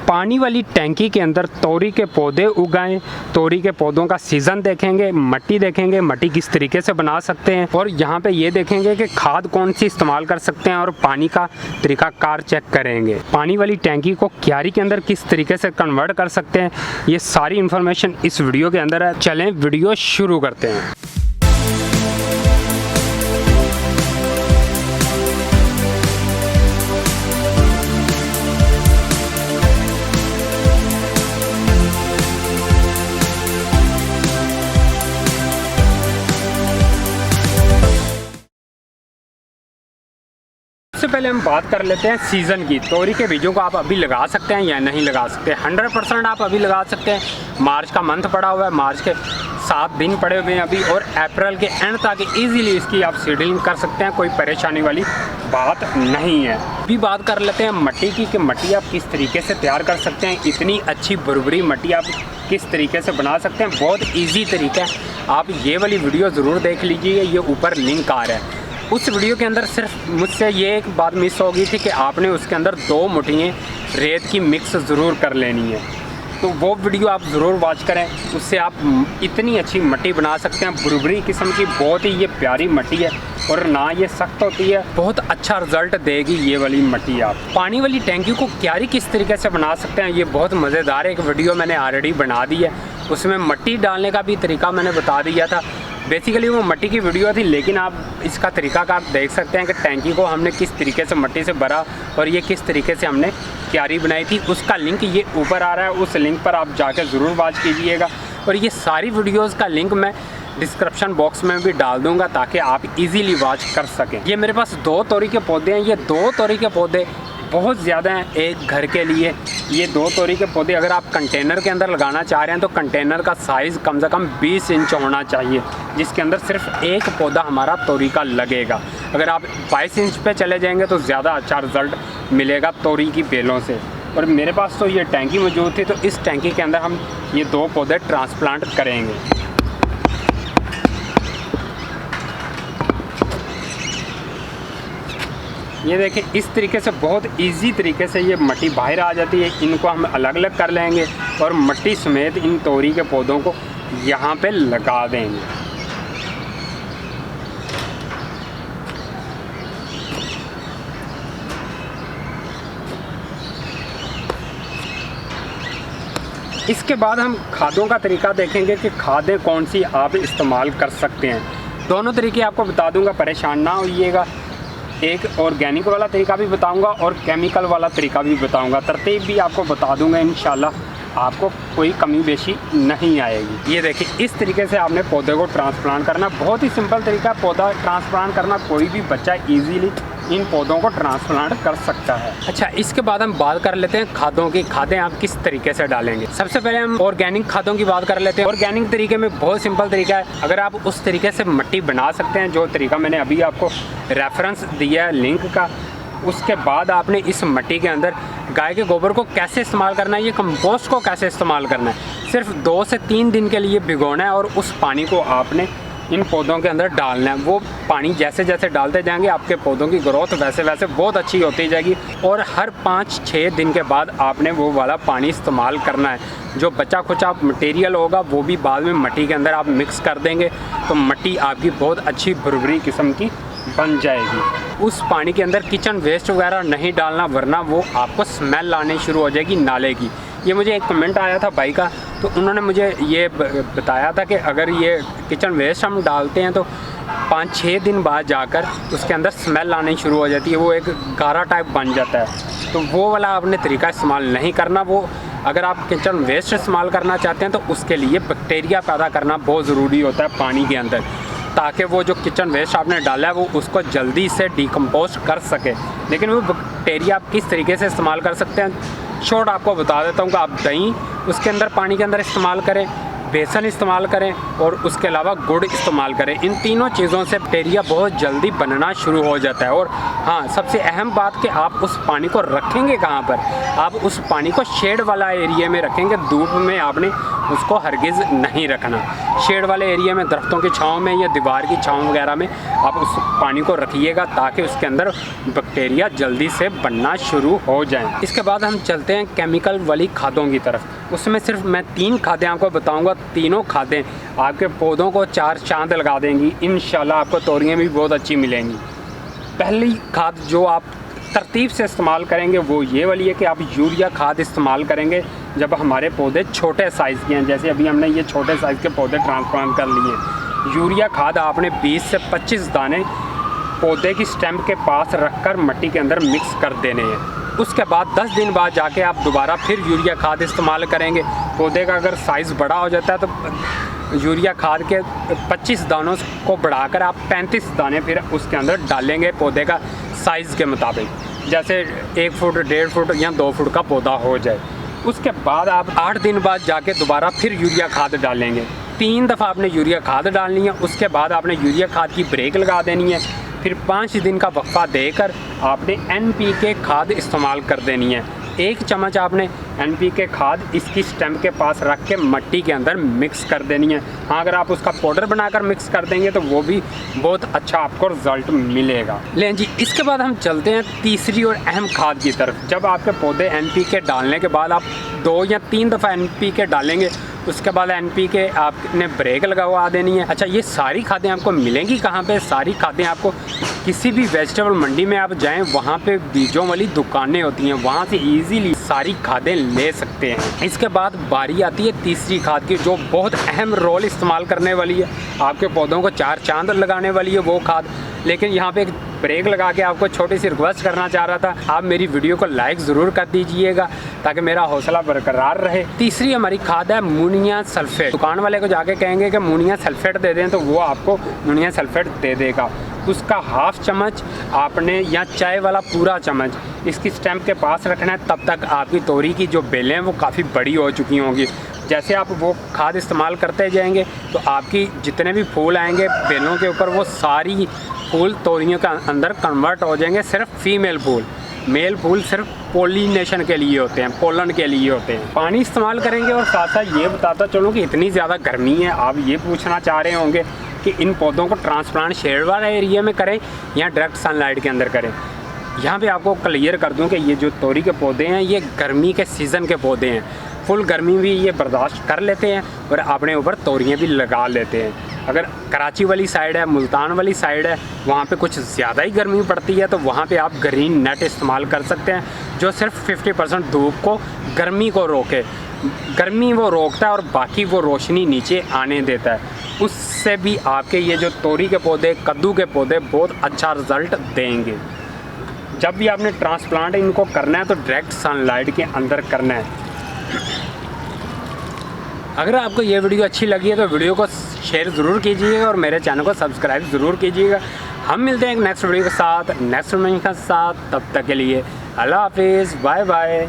पानी वाली टैंकी के अंदर तोरी के पौधे उगाएं, तोरी के पौधों का सीज़न देखेंगे, मट्टी देखेंगे, मट्टी किस तरीके से बना सकते हैं और यहाँ पे ये देखेंगे कि खाद कौन सी इस्तेमाल कर सकते हैं और पानी का तरीकाकार चेक करेंगे। पानी वाली टैंकी को क्यारी के अंदर किस तरीके से कन्वर्ट कर सकते हैं, ये सारी इन्फॉर्मेशन इस वीडियो के अंदर है। चलें वीडियो शुरू करते हैं। सबसे पहले हम बात कर लेते हैं सीज़न की। तोरी के बीजों को आप अभी लगा सकते हैं या नहीं लगा सकते। 100% आप अभी लगा सकते हैं। मार्च का मंथ पड़ा हुआ है, मार्च के 7 दिन पड़े हुए हैं अभी और अप्रैल के एंड तक इजीली इसकी आप सीडलिंग कर सकते हैं, कोई परेशानी वाली बात नहीं है। अभी बात कर लेते हैं मट्टी की कि मट्टी आप किस तरीके से तैयार कर सकते हैं। इतनी अच्छी भुरभुरी मट्टी आप किस तरीके से बना सकते हैं, बहुत ईजी तरीका है। आप ये वाली वीडियो ज़रूर देख लीजिए, ये ऊपर लिंक आ रहा है। उस वीडियो के अंदर सिर्फ मुझसे ये एक बात मिस हो गई थी कि आपने उसके अंदर 2 मुट्ठियाँ रेत की मिक्स ज़रूर कर लेनी है, तो वो वीडियो आप ज़रूर वॉच करें। उससे आप इतनी अच्छी मट्टी बना सकते हैं, भुरभुरी किस्म की बहुत ही ये प्यारी मट्टी है और ना ये सख्त होती है, बहुत अच्छा रिजल्ट देगी ये वाली मट्टी। आप पानी वाली टैंकी को क्यारी किस तरीके से बना सकते हैं, ये बहुत मज़ेदार एक वीडियो मैंने ऑलरेडी बना दी है। उसमें मट्टी डालने का भी तरीका मैंने बता दिया था। बेसिकली वो मट्टी की वीडियो थी, लेकिन आप इसका तरीका का आप देख सकते हैं कि टैंकी को हमने किस तरीके से मट्टी से भरा और ये किस तरीके से हमने क्यारी बनाई थी। उसका लिंक ये ऊपर आ रहा है, उस लिंक पर आप जाकर ज़रूर वॉच कीजिएगा और ये सारी वीडियोज़ का लिंक मैं डिस्क्रिप्शन बॉक्स में भी डाल दूंगा ताकि आप इजीली वॉच कर सकें। ये मेरे पास 2 तोरी के पौधे हैं। ये 2 तोरी के पौधे बहुत ज़्यादा हैं एक घर के लिए। ये 2 तोरी के पौधे अगर आप कंटेनर के अंदर लगाना चाह रहे हैं तो कंटेनर का साइज़ कम से कम 20 इंच होना चाहिए, जिसके अंदर सिर्फ एक पौधा हमारा तोरी का लगेगा। अगर आप 22 इंच पे चले जाएंगे तो ज़्यादा अच्छा रिज़ल्ट मिलेगा तोरी की बेलों से। और मेरे पास तो ये टैंकी मौजूद थी, तो इस टैंकी के अंदर हम ये 2 पौधे ट्रांसप्लांट करेंगे। ये देखिए इस तरीके से बहुत इजी तरीके से ये मट्टी बाहर आ जाती है। इनको हम अलग अलग कर लेंगे और मट्टी समेत इन तोरी के पौधों को यहाँ पे लगा देंगे। इसके बाद हम खादों का तरीका देखेंगे कि खादें कौन सी आप इस्तेमाल कर सकते हैं। दोनों तरीके आपको बता दूंगा, परेशान ना होइएगा। एक ऑर्गेनिक वाला तरीका भी बताऊंगा और केमिकल वाला तरीका भी बताऊंगा। तरतीब भी आपको बता दूंगा, इंशाल्लाह आपको कोई कमी बेशी नहीं आएगी। ये देखिए इस तरीके से आपने पौधे को ट्रांसप्लांट करना, बहुत ही सिंपल तरीका है पौधा ट्रांसप्लांट करना। कोई भी बच्चा इजीली इन पौधों को ट्रांसप्लांट कर सकता है। अच्छा, इसके बाद हम बात कर लेते हैं खादों की। खादें आप किस तरीके से डालेंगे। सबसे पहले हम ऑर्गेनिक खादों की बात कर लेते हैं। ऑर्गेनिक तरीके में बहुत सिंपल तरीका है। अगर आप उस तरीके से मिट्टी बना सकते हैं जो तरीका मैंने अभी आपको रेफरेंस दिया है लिंक का, उसके बाद आपने इस मिट्टी के अंदर गाय के गोबर को कैसे इस्तेमाल करना है, ये कंपोस्ट को कैसे इस्तेमाल करना है, सिर्फ 2 से 3 दिन के लिए भिगोना है और उस पानी को आपने इन पौधों के अंदर डालना है। वो पानी जैसे जैसे डालते जाएंगे आपके पौधों की ग्रोथ वैसे वैसे बहुत अच्छी होती जाएगी और हर 5-6 दिन के बाद आपने वो वाला पानी इस्तेमाल करना है। जो बचा खुचा मटेरियल होगा वो भी बाद में मिट्टी के अंदर आप मिक्स कर देंगे तो मिट्टी आपकी बहुत अच्छी भुरभुरी किस्म की बन जाएगी। उस पानी के अंदर किचन वेस्ट वगैरह नहीं डालना, वरना वो आपको स्मेल आने शुरू हो जाएगी नाले की। ये मुझे एक कमेंट आया था भाई का, तो उन्होंने मुझे ये बताया था कि अगर ये किचन वेस्ट हम डालते हैं तो 5-6 दिन बाद जाकर उसके अंदर स्मेल आनी शुरू हो जाती है, वो एक गारा टाइप बन जाता है। तो वो वाला आपने तरीका इस्तेमाल नहीं करना। वो अगर आप किचन वेस्ट इस्तेमाल करना चाहते हैं तो उसके लिए बैक्टीरिया पैदा करना बहुत ज़रूरी होता है पानी के अंदर, ताकि वो जो किचन वेस्ट आपने डाला है वो उसको जल्दी से डिकम्पोस्ट कर सके। लेकिन वो बैक्टीरिया आप किस तरीके से इस्तेमाल कर सकते हैं, शॉर्ट आपको बता देता हूँ कि आप दही उसके अंदर पानी के अंदर इस्तेमाल करें, बेसन इस्तेमाल करें और उसके अलावा गुड़ इस्तेमाल करें। इन तीनों चीज़ों से बैक्टीरिया बहुत जल्दी बनना शुरू हो जाता है। और हाँ, सबसे अहम बात कि आप उस पानी को रखेंगे कहाँ पर, आप उस पानी को शेड वाला एरिया में रखेंगे। धूप में आपने उसको हरगिज़ नहीं रखना। शेड वाले एरिया में, दरख्तों की छाँव में या दीवार की छाँव वगैरह में आप उस पानी को रखिएगा ताकि उसके अंदर बैक्टीरिया जल्दी से बनना शुरू हो जाएं। इसके बाद हम चलते हैं केमिकल वाली खादों की तरफ। उसमें सिर्फ मैं 3 खादें आपको बताऊंगा। तीनों खादें आपके पौधों को 4 चांद लगा देंगी। इंशाल्लाह आपको तोरियां भी बहुत अच्छी मिलेंगी। पहली खाद जो आप तरतीब से इस्तेमाल करेंगे वो ये वाली है कि आप यूरिया खाद इस्तेमाल करेंगे जब हमारे पौधे छोटे साइज़ के हैं। जैसे अभी हमने ये छोटे साइज़ के पौधे ट्रांसप्लांट कर लिए। यूरिया खाद आपने 20 से 25 दाने पौधे की स्टेम के पास रखकर मिट्टी के अंदर मिक्स कर देने हैं। उसके बाद 10 दिन बाद जाके आप दोबारा फिर यूरिया खाद इस्तेमाल करेंगे। पौधे का अगर साइज़ बड़ा हो जाता है तो यूरिया खाद के 25 दानों को बढ़ाकर आप 35 दाने फिर उसके अंदर डालेंगे पौधे का साइज़ के मुताबिक। जैसे 1 फुट, 1.5 फुट या 2 फुट का पौधा हो जाए। उसके बाद आप 8 दिन बाद जाके दोबारा फिर यूरिया खाद डालेंगे। 3 दफ़ा आपने यूरिया खाद डालनी है। उसके बाद आपने यूरिया खाद की ब्रेक लगा देनी है। फिर 5 दिन का वक्फा देकर आपने NPK खाद इस्तेमाल कर देनी है। 1 चम्मच आपने NPK खाद इसकी स्टेम के पास रख के मिट्टी के अंदर मिक्स कर देनी है। हाँ, अगर आप उसका पाउडर बनाकर मिक्स कर देंगे तो वो भी बहुत अच्छा आपको रिज़ल्ट मिलेगा। लें जी, इसके बाद हम चलते हैं तीसरी और अहम खाद की तरफ। जब आपके पौधे NPK डालने के बाद आप 2 या 3 दफ़ा NPK डालेंगे, उसके बाद NPK आपने ब्रेक लगवा देनी है। अच्छा, ये सारी खादें आपको मिलेंगी कहाँ पे? सारी खादें आपको किसी भी वेजिटेबल मंडी में आप जाएं, वहाँ पे बीजों वाली दुकानें होती हैं, वहाँ से इजीली सारी खादें ले सकते हैं। इसके बाद बारी आती है तीसरी खाद की, जो बहुत अहम रोल इस्तेमाल करने वाली है। आपके पौधों को 4 चांद लगाने वाली है वो खाद। लेकिन यहाँ पे एक ब्रेक लगा के आपको छोटी सी रिक्वेस्ट करना चाह रहा था, आप मेरी वीडियो को लाइक ज़रूर कर दीजिएगा ताकि मेरा हौसला बरकरार रहे। तीसरी हमारी खाद है अमोनिया सल्फेट। दुकान वाले को जाके कहेंगे कि अमोनिया सल्फेट दे दें तो वो आपको अमोनिया सल्फेट दे देगा। उसका 1/2 चम्मच आपने, या चाय वाला पूरा चम्मच इसकी स्टेम के पास रखना है। तब तक आपकी तोरी की जो बेलें हैं वो काफ़ी बड़ी हो चुकी होंगी। जैसे आप वो खाद इस्तेमाल करते जाएंगे तो आपकी जितने भी फूल आएंगे बेलों के ऊपर, वो सारी फूल तोरियों के अंदर कन्वर्ट हो जाएंगे। सिर्फ फीमेल फूल, मेल फूल सिर्फ पोलिनेशन के लिए होते हैं, पोलन के लिए होते हैं। पानी इस्तेमाल करेंगे। और साथ साथ ये बताता चलूँ कि इतनी ज़्यादा गर्मी है, आप ये पूछना चाह रहे होंगे कि इन पौधों को ट्रांसप्लांट शेड वाले एरिया में करें या डायरेक्ट सनलाइट के अंदर करें। यहाँ पे आपको क्लियर कर दूँ कि ये जो तोरी के पौधे हैं ये गर्मी के सीज़न के पौधे हैं। फुल गर्मी भी ये बर्दाश्त कर लेते हैं और अपने ऊपर तोरियाँ भी लगा लेते हैं। अगर कराची वाली साइड है, मुल्तान वाली साइड है, वहाँ पे कुछ ज़्यादा ही गर्मी पड़ती है तो वहाँ पे आप ग्रीन नेट इस्तेमाल कर सकते हैं, जो सिर्फ 50% धूप को, गर्मी को रोके। गर्मी वो रोकता है और बाकी वो रोशनी नीचे आने देता है। उससे भी आपके ये जो तोरी के पौधे, कद्दू के पौधे बहुत अच्छा रिज़ल्ट देंगे। जब भी आपने ट्रांसप्लांट इनको करना है तो डायरेक्ट सनलाइट के अंदर करना है। अगर आपको ये वीडियो अच्छी लगी है तो वीडियो को शेयर ज़रूर कीजिएगा और मेरे चैनल को सब्सक्राइब ज़रूर कीजिएगा। हम मिलते हैं एक नेक्स्ट वीडियो के साथ, नेक्स्ट वीडियो के साथ। तब तक के लिए अल्लाह हाफिज़, बाय बाय।